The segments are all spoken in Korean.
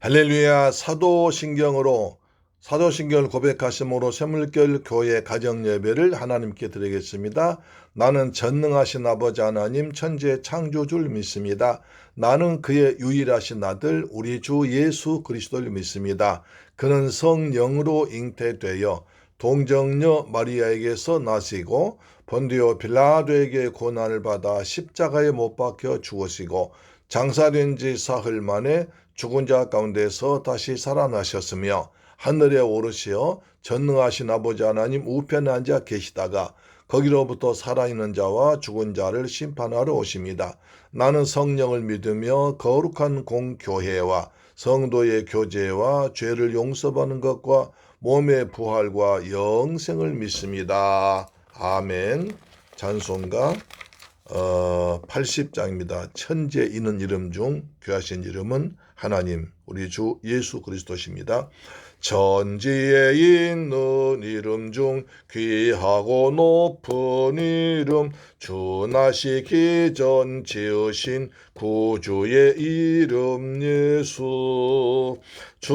할렐루야. 사도신경을 고백하심으로 샘물결 교회 가정 예배를 하나님께 드리겠습니다. 나는 전능하신 아버지 하나님 천지의 창조주를 믿습니다. 나는 그의 유일하신 아들 우리 주 예수 그리스도를 믿습니다. 그는 성령으로 잉태되어 동정녀 마리아에게서 나시고 본디오 빌라도에게 고난을 받아 십자가에 못 박혀 죽으시고 장사된 지 사흘 만에 죽은 자 가운데서 다시 살아나셨으며 하늘에 오르시어 전능하신 아버지 하나님 우편에 앉아 계시다가 거기로부터 살아있는 자와 죽은 자를 심판하러 오십니다. 나는 성령을 믿으며 거룩한 공교회와 성도의 교제와 죄를 용서받는 것과 몸의 부활과 영생을 믿습니다. 아멘. 찬송가 80장입니다. 천지에 있는 이름 중 귀하신 이름은 하나님 우리 주 예수 그리스도십니다. 천지에 있는 이름 중 귀하고 높은 이름 주 나시기 전 지으신 구주의 이름 예수. 주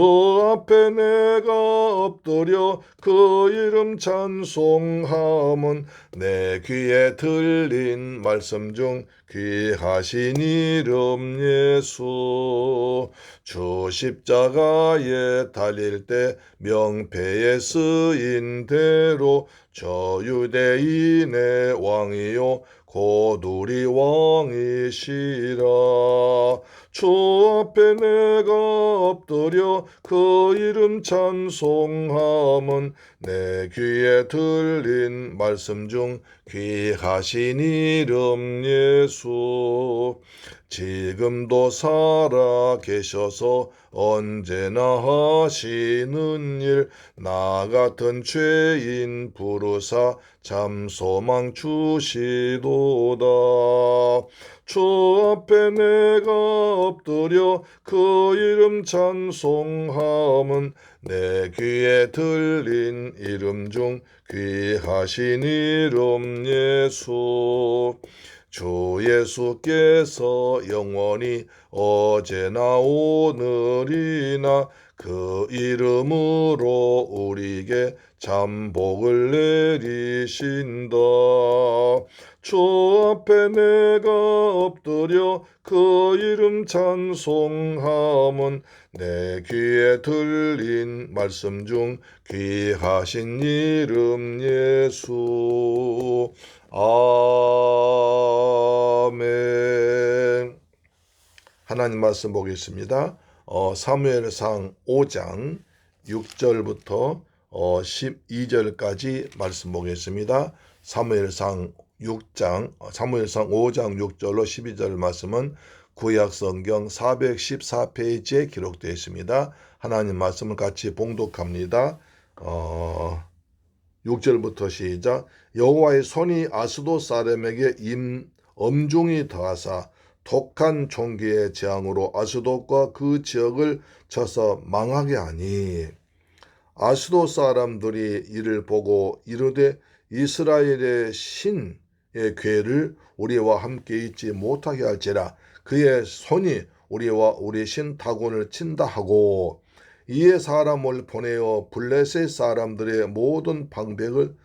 앞에 내가 엎드려 그 이름 찬송함은 내 귀에 들린 말씀 중 귀하신 이름 예수. 주 십자가에 달릴 때 명패에 쓰인 대로 저 유대인의 왕이요 곧 우리 왕이시라. 주 앞에 내가 엎드려 그 이름 찬송함은 내 귀에 들린 말씀 중 귀하신 이름 예수. 지금도 살아 계셔서 언제나 하시는 일 나 같은 죄인 부르사 참 소망 주시도다. 주 앞에 내가 엎드려 그 이름 찬송함은 내 귀에 들린 이름 중 귀하신 이름 예수. 주 예수께서 영원히 어제나 오늘이나 그 이름으로 우리에게 참 복을 내리신다. 주 앞에 내가 엎드려 그 이름 찬송함은 내 귀에 들린 말씀 중 귀하신 이름 예수. 아멘. 하나님 말씀 보겠습니다. 사무엘상 5장 6절부터 12절까지 말씀 보겠습니다. 사무엘상 5장 6절로 12절 말씀은 구약성경 414페이지에 기록되어 있습니다. 하나님 말씀을 같이 봉독합니다. 6절부터 시작. 여호와의 손이 아스돗 사람에게 엄중히 더하사 독한 총기의 재앙으로 아스돗과 그 지역을 쳐서 망하게 하니 아스돗 사람들이 이를 보고 이르되 이스라엘의 신의 괴를 우리와 함께 있지 못하게 할지라 그의 손이 우리와 우리 신 다곤을 친다 하고 이에 사람을 보내어 블레셋 사람들의 모든 방백을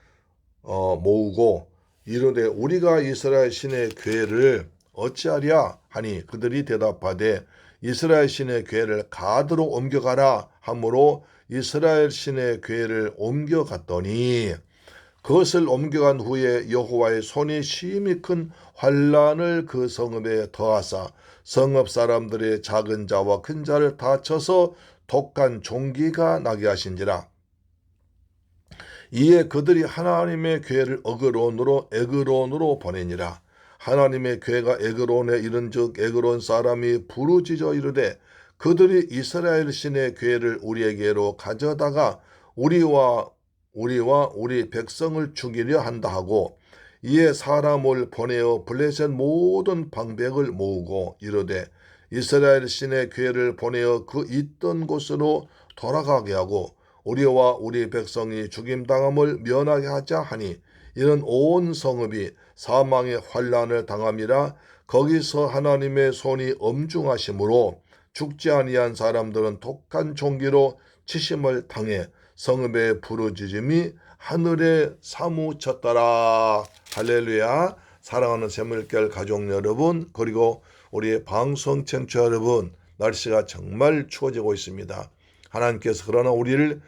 모으고 이르되 우리가 이스라엘 신의 괴를 어찌하랴 하니 그들이 대답하되 이스라엘 신의 괴를 가드로 옮겨가라 하므로 이스라엘 신의 괴를 옮겨갔더니 그것을 옮겨간 후에 여호와의 손이 심히 큰 환란을 그 성읍에 더하사 성읍 사람들의 작은 자와 큰 자를 다 쳐서 독한 종기가 나게 하신지라. 이에 그들이 하나님의 괴를 에그론으로 보내니라. 하나님의 괴가 에그론에 이른즉 에그론 사람이 부르짖어 이르되 그들이 이스라엘 신의 괴를 우리에게로 가져다가 우리와 우리 백성을 죽이려 한다 하고 이에 사람을 보내어 블레셋 모든 방백을 모으고 이르되 이스라엘 신의 괴를 보내어 그 있던 곳으로 돌아가게 하고 우리와 우리 백성이 죽임당함을 면하게 하자 하니 이는 온 성읍이 사망의 환란을 당함이라. 거기서 하나님의 손이 엄중하심으로 죽지 아니한 사람들은 독한 총기로 치심을 당해 성읍의 부르짖음이 하늘에 사무쳤더라. 할렐루야. 사랑하는 새물결 가족 여러분, 그리고 우리 방송 청취자 여러분, 날씨가 정말 추워지고 있습니다. 하나님께서 그러나 우리를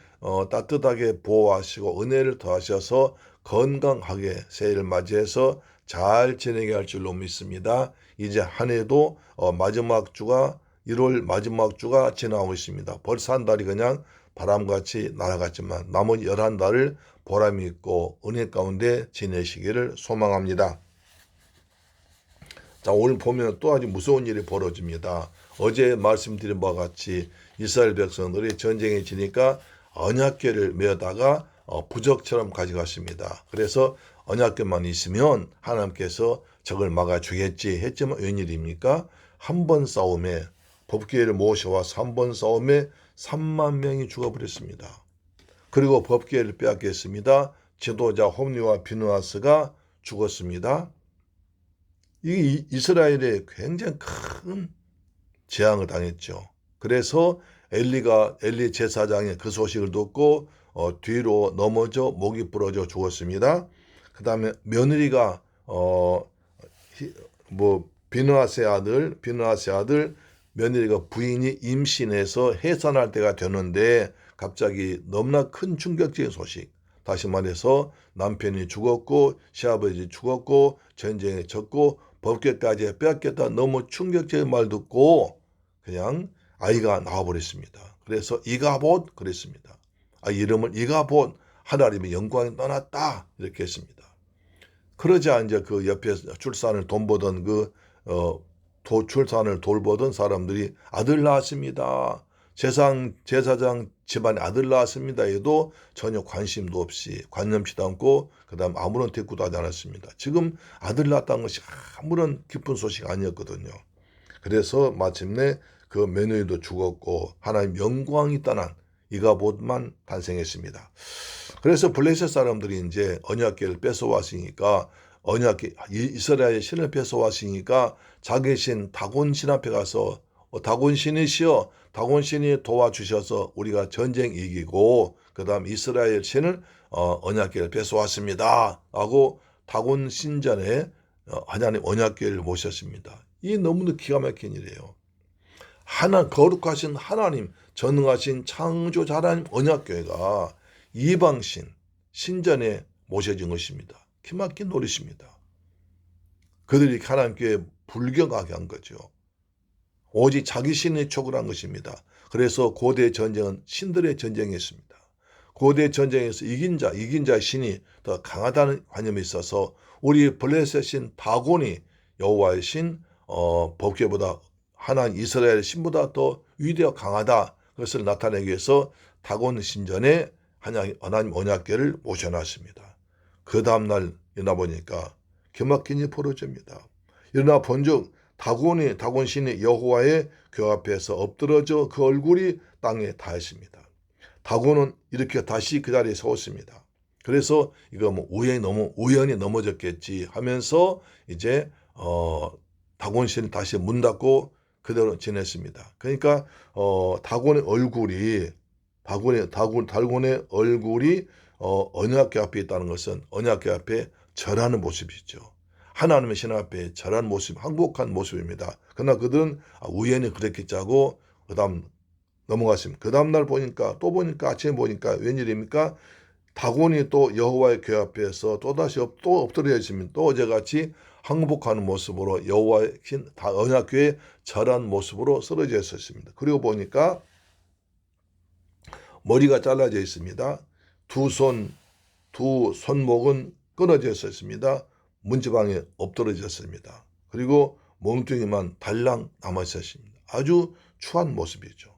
따뜻하게 보호하시고 은혜를 더하셔서 건강하게 새해를 맞이해서 잘 지내게 할 줄로 믿습니다. 이제 한 해도 마지막 주가 1월 마지막 주가 지나고 있습니다. 벌써 한 달이 그냥 바람같이 날아갔지만 남은 11달을 보람이 있고 은혜 가운데 지내시기를 소망합니다. 자, 오늘 보면 또 아주 무서운 일이 벌어집니다. 어제 말씀드린 바와 같이 이스라엘 백성들이 전쟁에 지니까 언약궤를 메다가 부적처럼 가져갔습니다. 그래서 언약궤만 있으면 하나님께서 적을 막아주겠지 했지만 웬일입니까? 한 번 싸움에 법궤를 모셔와서 한 번 싸움에 3만 명이 죽어버렸습니다. 그리고 법궤를 빼앗겼습니다. 지도자 홈리와 비느하스가 죽었습니다. 이 이스라엘에 굉장히 큰 재앙을 당했죠. 그래서 엘리 제사장이 그 소식을 듣고 뒤로 넘어져 목이 부러져 죽었습니다. 그 다음에 며느리가 비느하스의 아들 며느리가 부인이 임신해서 해산할 때가 되는데 갑자기 너무나 큰 충격적인 소식. 다시 말해서 남편이 죽었고 시아버지 죽었고 전쟁에 졌고 법궤까지 빼앗겼다. 너무 충격적인 말 듣고 그냥 아이가 나와버렸습니다. 그래서 이가봇 그랬습니다. 이름을 이가봇, 하나님의 영광이 떠났다 이렇게 했습니다. 그러자 이제 그 옆에 출산을 돌보던 출산을 돌보던 사람들이 아들 낳았습니다. 제사장 집안에 아들 낳았습니다. 해도 전혀 관심도 없이 관념치도 않고 그다음 아무런 대꾸도 하지 않았습니다. 지금 아들 낳았다는 것이 아무런 기쁜 소식 아니었거든요. 그래서 마침내 그 며느리도 죽었고 하나님 영광이 떠난 이가봇만 탄생했습니다. 그래서 블레셋 사람들이 이제 언약궤를 뺏어왔으니까 이스라엘 신을 뺏어왔으니까 자기 신 다곤 신 앞에 가서 다곤 신이시여 다곤 신이 도와주셔서 우리가 전쟁 이기고 그 다음 이스라엘 신을 언약궤를 뺏어왔습니다 하고 다곤 신전에 하나님 언약궤를 모셨습니다. 이 너무나 기가 막힌 일이에요. 거룩하신 하나님, 전능하신 창조자 하나님 언약궤가 이방신 신전에 모셔진 것입니다. 기막힌 노릇입니다. 그들이 하나님께 불경하게 한 거죠. 오직 자기 신의 촉을 한 것입니다. 그래서 고대 전쟁은 신들의 전쟁이었습니다. 고대 전쟁에서 이긴 자의 신이 더 강하다는 관념이 있어서 우리 블레셋 신 다곤이 여호와의 신 법궤보다 하나님 이스라엘 신보다 더 위대하고 강하다. 그것을 나타내기 위해서 다곤 신전에 하나님 언약궤를 모셔놨습니다. 그 다음날 일어나 보니까 기막힌 일이 벌어집니다. 일어나 본즉 다곤 신이 여호와의 궤 앞에서 엎드러져 그 얼굴이 땅에 닿았습니다. 다곤은 이렇게 다시 그 자리에 서었습니다. 그래서 이거 너무 우연히 넘어졌겠지 하면서 이제 다곤 신을 다시 문 닫고 그대로 지냈습니다. 그러니까 다곤의 얼굴이 언약궤 앞에 있다는 것은 언약궤 앞에 절하는 모습이죠. 하나님의 신 앞에 절한 모습, 항복한 모습입니다. 그러나 그들은 우연히 그랬겠지 하고 그 다음 넘어갔습니다. 그 다음날 아침에 보니까 웬일입니까? 다곤이 또 여호와의 궤 앞에서 또다시 엎드려 있으면 또 어제같이 항복하는 모습으로 여호와의 언약궤에 절한 모습으로 쓰러져 있었습니다. 그리고 보니까 머리가 잘라져 있습니다. 두 손목은 끊어져 있었습니다. 문지방에 엎드러졌습니다. 그리고 몸뚱이만 달랑 남아 있었습니다. 아주 추한 모습이죠.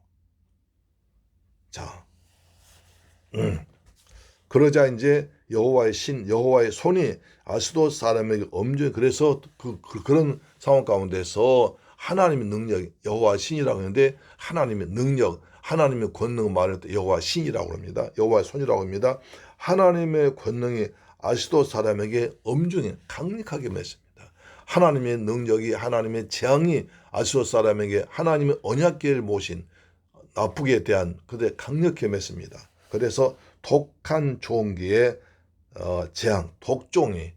자, 그러자 이제 여호와의 손이 아스돗 사람에게 엄중히 그래서 그런 상황 가운데서 하나님의 능력, 여호와 신이라고 하는데 하나님의 능력, 하나님의 권능을 말할 때 여호와 신이라고 합니다. 여호와의 손이라고 합니다. 하나님의 권능이 아스돗 사람에게 엄중히 강력하게 맺습니다. 하나님의 능력이, 하나님의 재앙이 아수르 사람에게 하나님의 언약궤를 모신 나쁘게 대한 그들의 강력히 맺습니다. 그래서 독한 종기의 재앙, 독종이,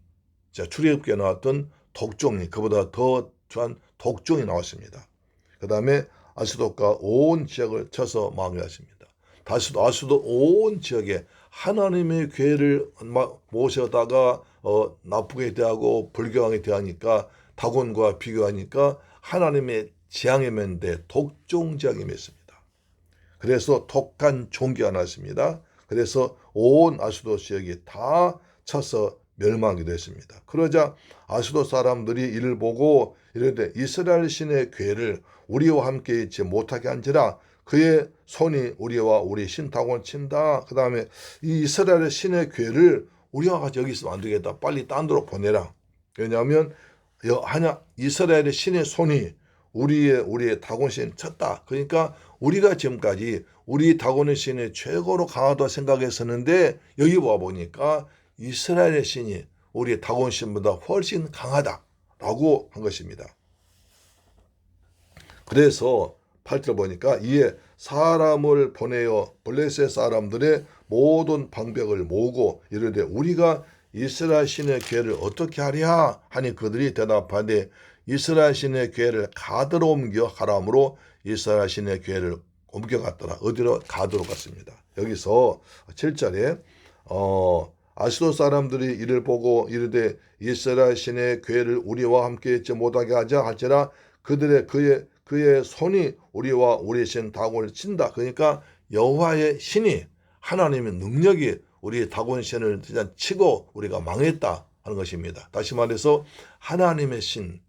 출애굽기에 나왔던 독종이, 그보다 더 주한 독종이 나왔습니다. 그 다음에 아수도가 온 지역을 쳐서 망하였습니다. 아수도 온 지역에 하나님의 궤를 모셔다가 나쁘게 대하고 불경하게 대하니까, 다곤과 비교하니까 하나님의 재앙에 맺는데 독종 재앙이 맺습니다. 그래서 독한 종기가 났습니다. 그래서 온 아수도 지역이 다 쳐서 멸망하게 됐습니다. 그러자 아수도 사람들이 이를 보고 이르되 이스라엘 신의 궤를 우리와 함께 있지 못하게 한지라 그의 손이 우리와 우리 신 다곤을 친다. 그 다음에 이 이스라엘 신의 궤를 우리와 같이 여기 있으면 안 되겠다. 빨리 딴 데로 보내라. 왜냐하면 이스라엘의 신의 손이 우리의 다곤 신 쳤다. 그러니까 우리가 지금까지 우리 다곤의 신이 최고로 강하다고 생각했었는데 여기 와보니까 이스라엘의 신이 우리의 다곤 신보다 훨씬 강하다라고 한 것입니다. 그래서 8절 보니까 이에 사람을 보내어 블레셋 사람들의 모든 방백을 모으고 이르되 우리가 이스라엘 신의 궤를 어떻게 하랴 하니 그들이 대답하되 이스라엘 신의 궤를 가드로 옮겨 가라므로 이스라엘 신의 궤를 옮겨갔더라. 어디로? 가드로 갔습니다. 여기서 7절에 아수도 사람들이 이를 보고 이르되 이스라엘 신의 궤를 우리와 함께 있지 못하게 하자 할지라 그의 손이 우리와 우리 신 다곤을 친다. 그러니까 여호와의 신이, 하나님의 능력이 우리 다곤 신을 치고 우리가 망했다 하는 것입니다. 다시 말해서 하나님의 신,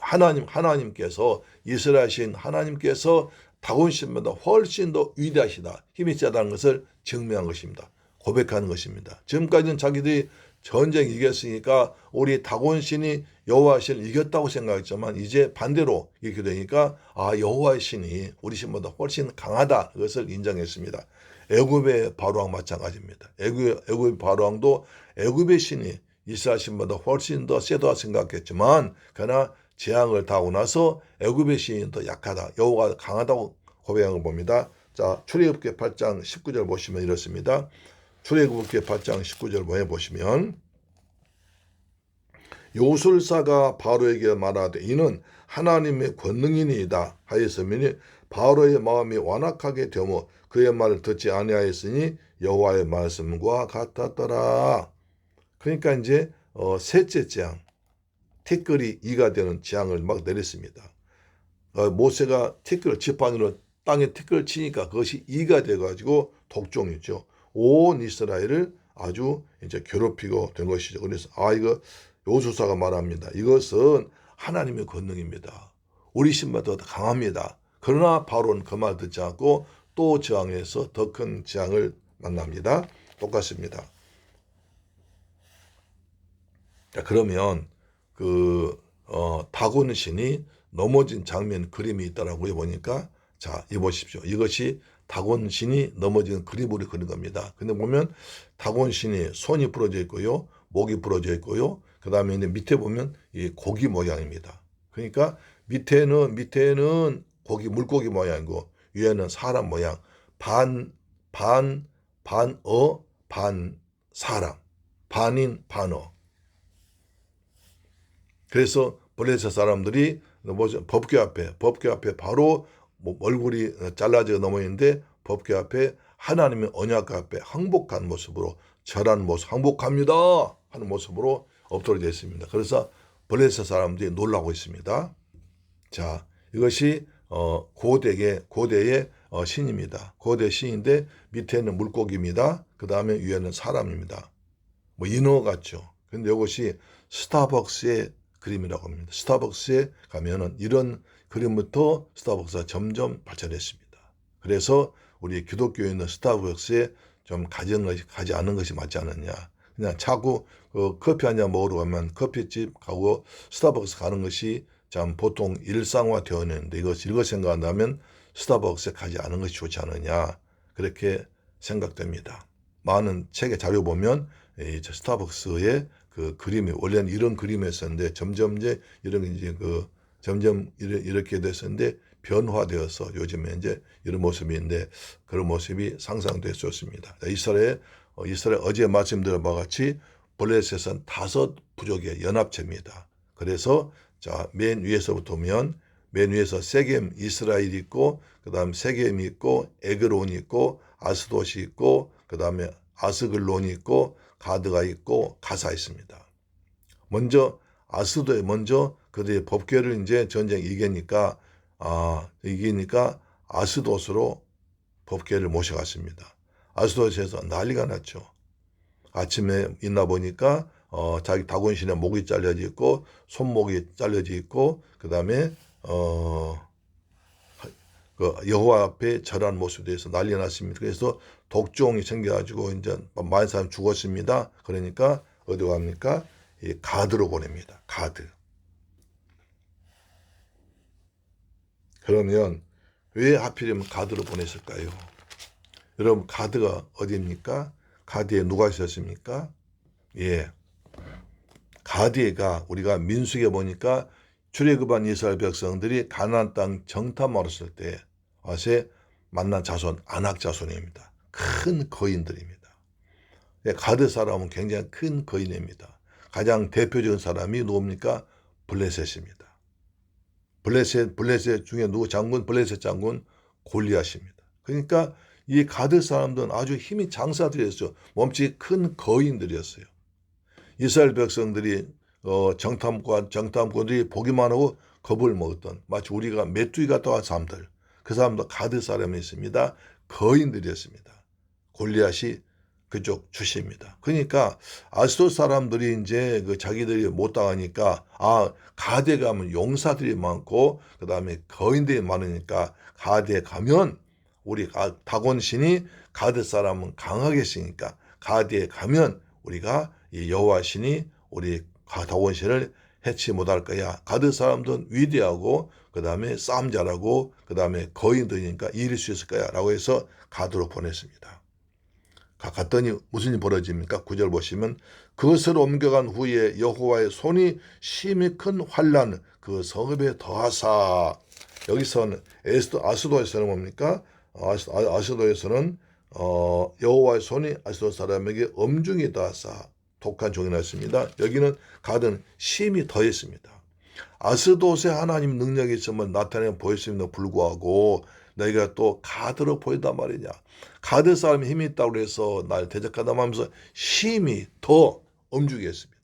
하나님께서, 이스라엘 신 하나님께서 다곤 신보다 훨씬 더 위대하시다, 힘이 세다는 것을 증명한 것입니다. 고백하는 것입니다. 지금까지는 자기들이 전쟁 이겼으니까 우리 다곤 신이 여호와 신을 이겼다고 생각했지만 이제 반대로 이렇게 되니까 여호와의 신이 우리 신보다 훨씬 강하다, 그것을 인정했습니다. 애굽의 바로왕 마찬가지입니다. 애굽의 바로왕도 애굽의 신이 이스라엘 신보다 훨씬 더 세다고 생각했지만 그러나 재앙을 당하고 나서 애굽의 신이 더 약하다, 여호와가 강하다고 고백한 걸 봅니다. 자, 출애굽기 8장 19절 보시면 이렇습니다. 출애굽기 8장 19절 보시면 요술사가 바로에게 말하되 이는 하나님의 권능이니이다 하였으니 바로의 마음이 완악하게 되어 그의 말을 듣지 아니하였으니 여호와의 말씀과 같았더라. 그러니까 이제 셋째 재앙, 티끌이 이가 되는 재앙을 막 내렸습니다. 모세가 티끌, 지팡이로 땅에 티끌을 치니까 그것이 이가 돼가지고 독종이죠. 온 이스라엘을 아주 이제 괴롭히고 된 것이죠. 그래서 이거 요술사가 말합니다. 이것은 하나님의 권능입니다. 우리 신보다 더 강합니다. 그러나 바로는 그 말 듣지 않고 또 저항해서 더 큰 재앙을 만납니다. 똑같습니다. 자, 그러면 다곤 신이 넘어진 장면 그림이 있다라고 보니까, 자, 이 보십시오. 이것이 다곤 신이 넘어진 그림으로 그린 겁니다. 근데 보면 다곤 신이 손이 부러져 있고요, 목이 부러져 있고요. 그 다음에 밑에 보면 이 고기 모양입니다. 그러니까 밑에는 물고기 모양이고 위에는 사람 모양, 반 사람, 반인 반어. 그래서 블레셋 사람들이 법궤 앞에 바로 얼굴이 잘라져 넘어 있는데 법궤 앞에 하나님의 언약 앞에 항복한 모습으로, 절한 모습, 항복합니다 하는 모습으로 엎드려져 있습니다. 그래서 블레셋 사람들이 놀라고 있습니다. 자, 이것이 고대의 신입니다. 고대 신인데 밑에는 물고기입니다. 그 다음에 위에는 사람입니다. 인어 같죠. 근데 이것이 스타벅스의 그림이라고 합니다. 스타벅스에 가면은 이런 그림부터 스타벅스가 점점 발전했습니다. 그래서 우리 기독교인은 스타벅스에 좀 가지 않는 것이 맞지 않느냐. 그냥 자꾸 커피 한잔 먹으러 가면 커피집 가고 스타벅스 가는 것이 참 보통 일상화 되어 있는데 이거 생각한다면 스타벅스에 가지 않은 것이 좋지 않느냐, 그렇게 생각됩니다. 많은 책의 자료 보면 스타벅스의 그 그림이 원래는 이런 그림이었었는데 점점 이제 이런 이제 그 점점 이렇게 됐었는데 변화되어서 요즘에 이제 이런 모습인데 그런 모습이 상상될 수 있습니다. 이스라엘 어제 말씀드린 바와 같이 블레셋은 5 부족의 연합체입니다. 그래서 자, 맨 위에서부터 보면 맨 위에서 세겜 이스라엘이 있고 그다음 세겜이 있고 에그론이 있고 아스돗이 있고 그다음에 아스글론이 있고 가드가 있고 가사 있습니다. 먼저 아스도에 먼저 그들의 법궤를 이제 전쟁 이기니까 아스돗으로 법궤를 모셔갔습니다. 아스돗에서 난리가 났죠. 아침에 있나 보니까 자기 다곤신의 목이 잘려져 있고 손목이 잘려져 있고 그다음에 그 여호와 앞에 절한 모습에 대해서 난리가 났습니다. 그래서 독종이 생겨가지고 이제 많은 사람 죽었습니다. 그러니까 어디 갑니까? 이 가드로 보냅니다. 가드. 그러면 왜 하필이면 가드로 보냈을까요? 여러분 가드가 어디입니까? 가드에 누가 있었습니까? 예, 가드가 우리가 민수기에 보니까 출애굽한 이스라엘 백성들이 가나안 땅 정탐하러 왔을 때 와서 만난 자손 아낙 자손입니다. 큰 거인들입니다. 가드 사람은 굉장히 큰 거인입니다. 가장 대표적인 사람이 누굽니까? 블레셋입니다. 블레셋 중에 누구 장군? 블레셋 장군 골리앗입니다. 그러니까 이 가드 사람들은 아주 힘이 장사들이었죠. 몸집이 큰 거인들이었어요. 이스라엘 백성들이 정탐꾼들이 보기만 하고 겁을 먹었던 마치 우리가 메뚜기 같다고 한 사람들 그 사람도 가드 사람이 있습니다. 거인들이었습니다. 골리앗이 그쪽 출신입니다. 그러니까 아스돗 사람들이 이제 그 자기들이 못 당하니까 가드에 가면 용사들이 많고 그다음에 거인들이 많으니까 가드에 가면 우리 다곤신이 가드 사람은 강하게 쓰니까 가드에 가면 우리가 이 여호와 신이 우리 다곤신을 해치 못할 거야. 가드 사람들은 위대하고 그다음에 싸움 잘하고 그다음에 거인들이니까 이길 수 있을 거야 라고 해서 가드로 보냈습니다. 갔더니 무슨 일이 벌어집니까? 9절 보시면 그것을 옮겨간 후에 여호와의 손이 심히 큰 환난 그 성읍에 더하사 여기서는 아스돗에서는 뭡니까? 아스돗에서는 여호와의 손이 아스돗 사람에게 엄중히 더하사 독한 종이 났습니다. 여기는 가든 심히 더했습니다. 아스돗에 하나님 능력이 있으면 나타내 보였음에도 불구하고 너희가 또 가드로 보인단 말이냐. 가드 사람이 힘이 있다고 해서 날 대적하다 하면서 심히 더 엄중히 했습니다.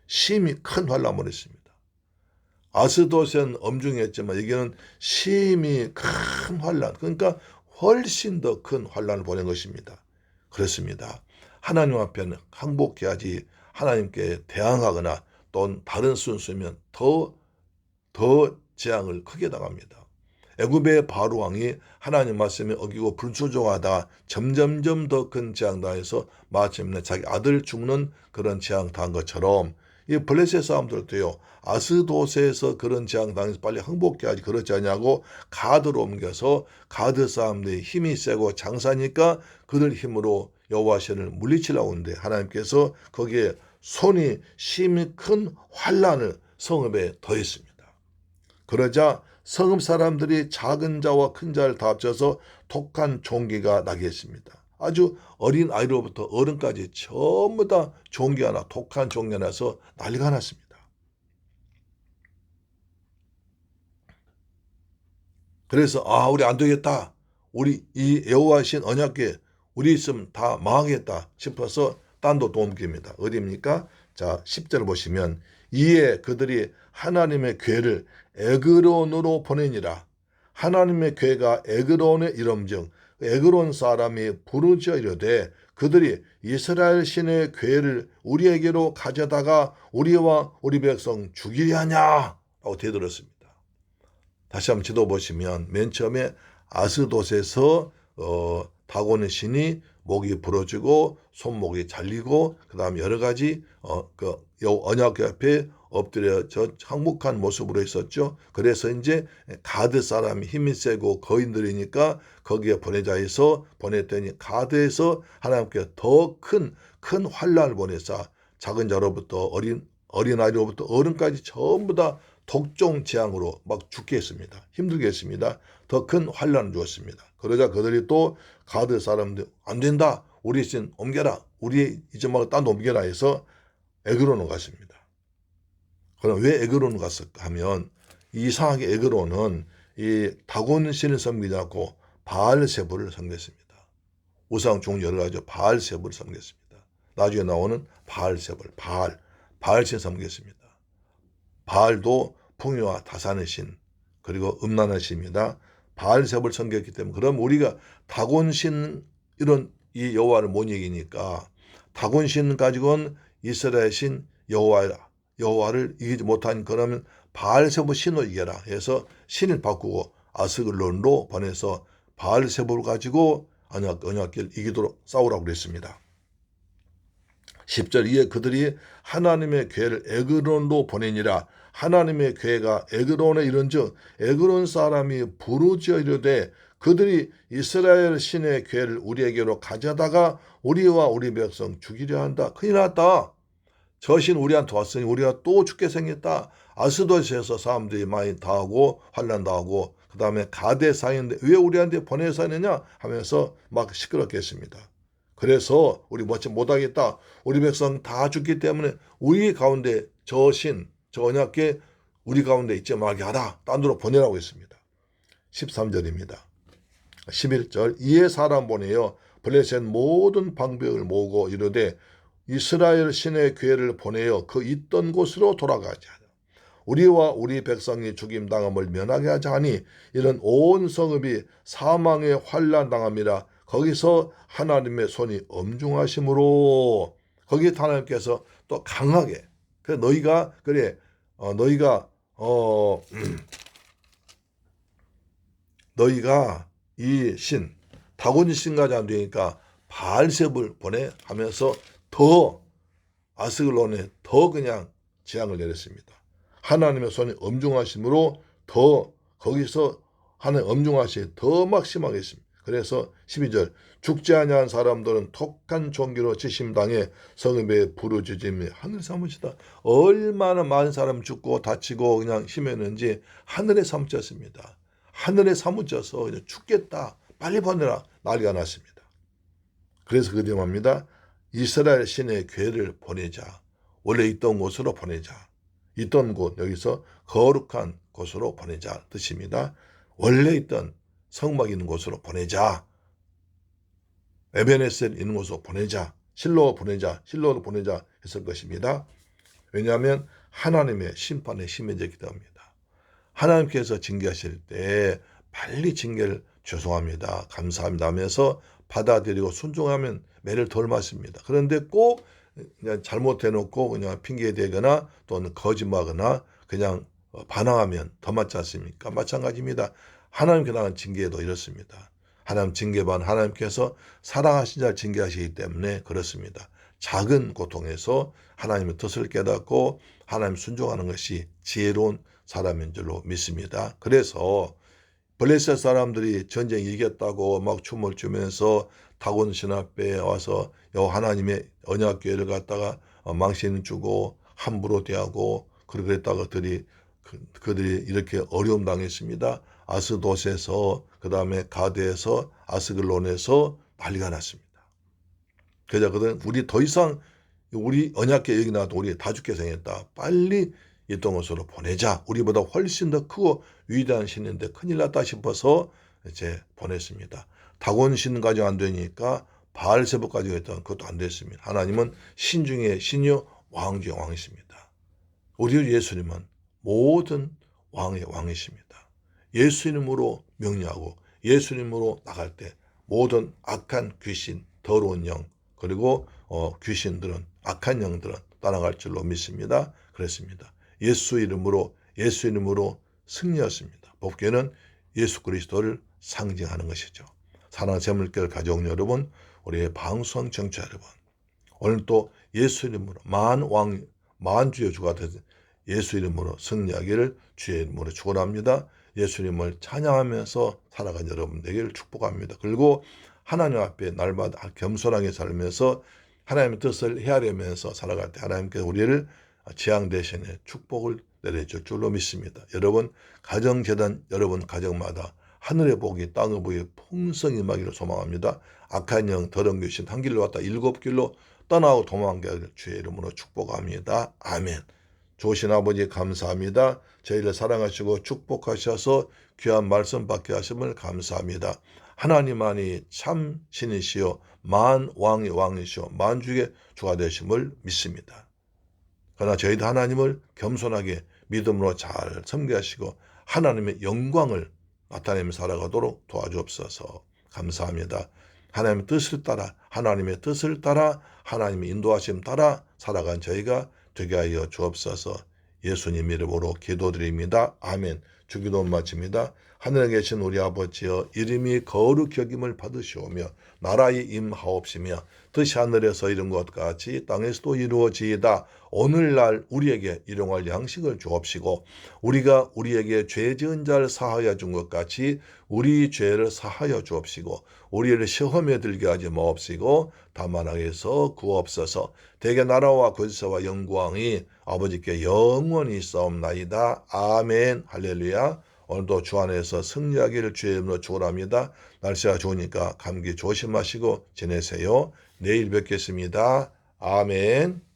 심히 큰 환란을 했습니다. 아스돗은 엄중히 했지만 여기는 심히 큰 환란, 그러니까 훨씬 더 큰 환란을 보낸 것입니다. 그렇습니다. 하나님 앞에는 항복해야지 하나님께 대항하거나 또는 다른 순수면 더 재앙을 크게 당합니다. 애굽의 바로 왕이 하나님 말씀에 어기고 불순종하다 점점점 더 큰 재앙 당해서 마침내 자기 아들 죽는 그런 재앙 당한 것처럼 이 블레셋 사람들도요. 아스돗에서 그런 재앙 당해서 빨리 항복해야지 그렇지 않냐고 가드로 옮겨서 가드 사람들이 힘이 세고 장사니까 그들 힘으로 여호와 신을 물리치려고 하는데 하나님께서 거기에 손이 심히 큰 환란을 성읍에 더했습니다. 그러자 성읍 사람들이 작은 자와 큰 자를 다 합쳐서 독한 종기가 나게 했습니다. 아주 어린 아이로부터 어른까지 전부 다 종기 하나, 독한 종기 나서 난리가 났습니다. 그래서 우리 안 되겠다. 우리 이 여호와 신 언약궤 우리 있으면 다 망하겠다 싶어서 딴 데 또 옮깁니다. 어디입니까? 자, 10절 보시면 이에 그들이 하나님의 궤를 에그론으로 보내니라. 하나님의 궤가 에그론에 이름즉 에그론 사람이 부르짖어 이르되 그들이 이스라엘 신의 궤를 우리에게로 가져다가 우리와 우리 백성 죽이려 하냐 라고 대들었습니다. 다시 한번 지도 보시면 맨 처음에 아스돗에서 다곤의 신이 목이 부러지고 손목이 잘리고 그다음 여러 가지 언약궤 앞에 엎드려져 항복한 모습으로 있었죠. 그래서 이제 가드 사람이 힘이 세고 거인들이니까 거기에 보내자 해서 보냈더니 가드에서 하나님께 더 큰 환란을 보내사 작은 자로부터 어린아이로부터 어른까지 전부 다 독종 재앙으로 막 죽게 했습니다. 힘들게 했습니다. 더 큰 환란을 주었습니다. 그러자 그들이 또 가드 사람들 안 된다. 우리 신 옮겨라. 우리 이제 막 딴 옮겨라 해서 에그론으로 갔습니다. 그럼 왜 에그론으로 갔을까 하면 이상하게 에그론은 이 다곤 신을 섬기지 않고 바알세불을 섬겼습니다. 우상 중 여러 가지 바알세불을 섬겼습니다. 나중에 나오는 바알세불, 바알신 섬겼습니다. 바알도 풍요와 다산의 신, 그리고 음란의 신입니다. 바알세불 섬겼기 때문에 그럼 우리가 다곤신 이런 이 여호와를 못 이기니까 다곤신 가지고는 이스라엘 신 여호와를 이기지 못한 그러면 바알세불 신을 이겨라 해서 신을 바꾸고 아스글론으로 보내서 바알세불을 가지고 언약궤를 이기도록 싸우라고 그랬습니다. 10절 이에 그들이 하나님의 궤를 에그론으로 보내니라. 하나님의 궤가 에그론에 이른즉 에그론 사람이 부르짖어 이르되 그들이 이스라엘 신의 궤를 우리에게로 가져다가 우리와 우리 백성 죽이려 한다. 큰일 났다. 저 신 우리한테 왔으니 우리가 또 죽게 생겼다. 아스돗에서 사람들이 많이 당하고 환난 당하고 그 다음에 가데사인데 왜 우리한테 보내서 하느냐 하면서 막 시끄럽게 했습니다. 그래서 우리 못하겠다. 우리 백성 다 죽기 때문에 우리 가운데 저 신, 저 언약궤 우리 가운데 있지 말게 하라. 딴 데로 보내라고 했습니다. 13절입니다. 11절 이에 사람 보내어 블레셋 모든 방백을 모으고 이르되 이스라엘 신의 궤를 보내어 그 있던 곳으로 돌아가자. 우리와 우리 백성이 죽임당함을 면하게 하자 하니 이런 온 성읍이 사망의 환난 당함이라. 거기서 하나님의 손이 엄중하심으로 거기에 하나님께서 또 강하게 그래 너희가 이 신 다곤 신까지 안 되니까 바알세불 보내 하면서 더 아스글론에 더 그냥 재앙을 내렸습니다. 하나님의 손이 엄중하심으로 더 거기서 하나님 엄중하시 더 막 심하게 했습니다. 그래서 12절 죽지 아니한 사람들은 독한 종기로 지심당해 성읍에 부르짖음이 하늘 사무치다. 얼마나 많은 사람 죽고 다치고 그냥 심했는지 하늘에 사무쳤습니다. 하늘에 사무쳐서 그냥 죽겠다. 빨리 보내라. 난리가 났습니다. 그래서 그들이 말합니다. 이스라엘 신의 궤를 보내자. 원래 있던 곳으로 보내자. 있던 곳 여기서 거룩한 곳으로 보내자 뜻입니다. 원래 있던 성막 있는 곳으로 보내자. 에베네셀 있는 곳으로 보내자. 실로로 보내자 했을 것입니다. 왜냐하면 하나님의 심판에 심해졌기 때문입니다. 하나님께서 징계하실 때 빨리 징계를 죄송합니다. 감사합니다 하면서 받아들이고 순종하면 매를 덜 맞습니다. 그런데 꼭 그냥 잘못해놓고 그냥 핑계대거나 또는 거짓말하거나 그냥 반항하면 더 맞지 않습니까? 마찬가지입니다. 하나님께 나간 징계도 이렇습니다. 하나님 징계반 하나님께서 사랑하신 자를 징계하시기 때문에 그렇습니다. 작은 고통에서 하나님의 뜻을 깨닫고 하나님 순종하는 것이 지혜로운 사람인 줄로 믿습니다. 그래서 블레셋 사람들이 전쟁 이겼다고 막 춤을 추면서 다곤 신 앞에 와서 하나님의 언약궤를 갖다가 망신 주고 함부로 대하고 그랬다가 그들이 이렇게 어려움 당했습니다. 아스돗에서 그 다음에 가드에서 아스글론에서 난리가 났습니다. 그래서 그들은 우리 더 이상 우리 언약궤 여기 나와도 우리 다 죽게 생겼다. 빨리 있던 곳으로 보내자. 우리보다 훨씬 더 크고 위대한 신인데 큰일 났다 싶어서 이제 보냈습니다. 다곤 신까지 안 되니까 바알세불까지 했던 그것도 안 됐습니다. 하나님은 신 중에 신이요 왕 중에 왕이십니다. 우리 예수님은 모든 왕의 왕이십니다. 예수님으로 명령하고 예수님으로 나갈 때 모든 악한 귀신, 더러운 영 그리고 귀신들은 악한 영들은 따라갈 줄로 믿습니다. 그랬습니다. 예수 이름으로 승리했습니다. 법궤는 예수 그리스도를 상징하는 것이죠. 사랑하는 재물교를 가져온 여러분, 우리의 방송 청취자 여러분, 오늘 또 예수 이름으로 만주의 주가 되는 예수 이름으로 승리하기를 주의 이름으로 축원합니다. 예수 이름을 찬양하면서 살아간 여러분 되기를 축복합니다. 그리고 하나님 앞에 날마다 겸손하게 살면서 하나님의 뜻을 헤아리면서 살아갈 때 하나님께서 우리를 재앙 대신에 축복을 내려줄 줄로 믿습니다. 여러분 가정재단 여러분 가정마다 하늘의 복이 땅의 복이 풍성히 임하기를 소망합니다. 악한 영 더러운 귀신 한 길로 왔다 7길로 떠나고 도망가기를 주의 이름으로 축복합니다. 아멘. 좋으신 아버지 감사합니다. 저희를 사랑하시고 축복하셔서 귀한 말씀 받게 하심을 감사합니다. 하나님만이 참 신이시요 만왕의 왕이시요 만주의 주가 되심을 믿습니다. 그러나 저희도 하나님을 겸손하게 믿음으로 잘 섬겨하시고 하나님의 영광을 나타내며 살아가도록 도와주옵소서. 감사합니다. 하나님의 뜻을 따라 하나님의 뜻을 따라 하나님의 인도하심 따라 살아간 저희가 되게 하여 주옵소서. 예수님 이름으로 기도드립니다. 아멘. 주기도 마칩니다. 하늘에 계신 우리 아버지여 이름이 거룩히 여김을 받으시오며 나라의 임하옵시며 뜻이 하늘에서 이룬 것 같이 땅에서도 이루어지이다. 오늘날 우리에게 일용할 양식을 주옵시고 우리가 우리에게 죄 지은 자를 사하여 준 것 같이 우리 죄를 사하여 주옵시고 우리를 시험에 들게 하지 마옵시고 다만 악에서 구하옵소서. 대개 나라와 권세와 영광이 아버지께 영원히 있사옵나이다. 아멘. 할렐루야. 오늘도 주 안에서 승리하기를 주의 이름으로 축원합니다. 날씨가 좋으니까 감기 조심하시고 지내세요. 내일 뵙겠습니다. 아멘.